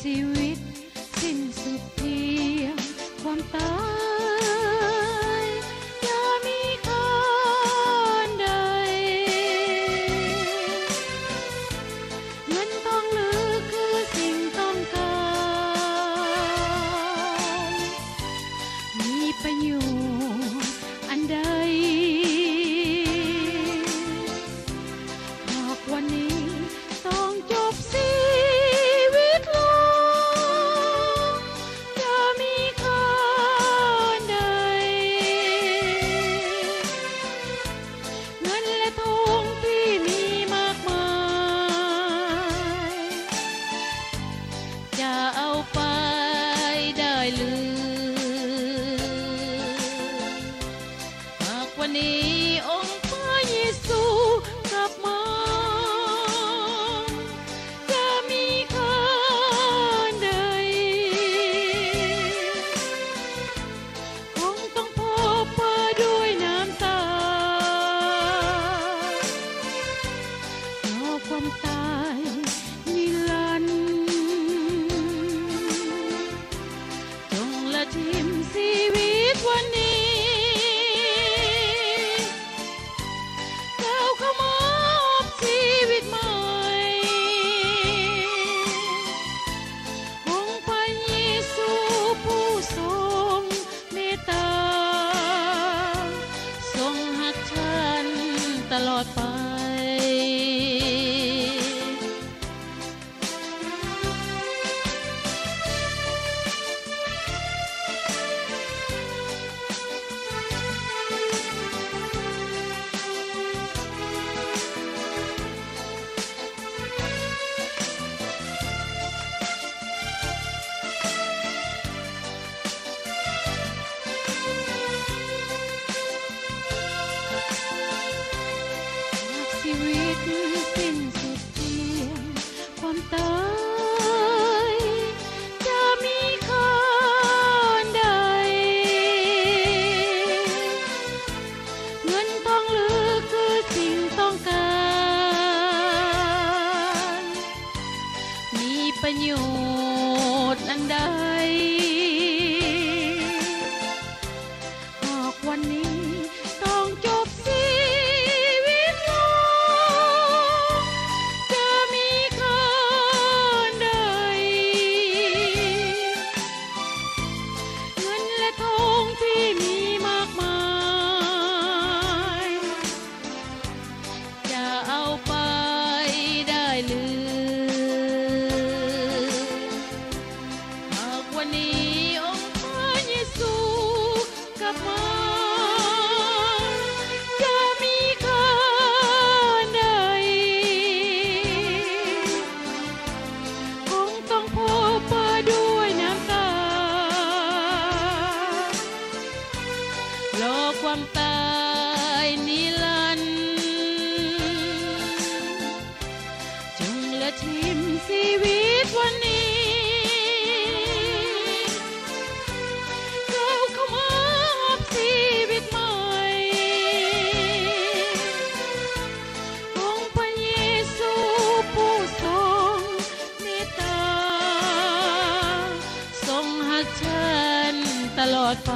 ชีวิตสิ้นสุดเพียงความตายอย่ามีค่าใดเงินทองหรือคือสิ่งต้องการมีประโยชน์อันใดหากวันนี้ต้องจบชีวิตลงจะมีค่าใดเงินและทองที่มีมากมายจะเอาไปได้หรือหากวันนี้องค์พระเยซูกลับมาจะมีค่าใดคงต้องพบเพื่อด้วยน้ำตาเพราะความตายนิรันดร์จงละทิ้งชีวิตวันนี้ก้าวเข้ามอบชีวิตใหม่องค์พระเยซูผู้ทรงเมตตาทรงหักฉันตลอดไปชีวิตสิ้นสุดเพียงความตายจะมีค่าใดเงินทองหรือคือสิ่งต้องการมีประโยชน์อันใดหากวันนี้ต้องจบชีวิตลงจะมีค่าใดเงินและทองที่มีมากมายจะเอาไปได้หรือหากวันนี้องค์พระเยซูกลับมาจะมีค่าใดคงต้องพบเพื่อด้วยน้ำตารอความตายนิรันดร์จงละทิ้งชีวิตวันนี้ก้าวเข้ามอบชีวิตใหม่องค์พระเยซูผู้ทรงเมตตาทรงหักฉันตลอดไป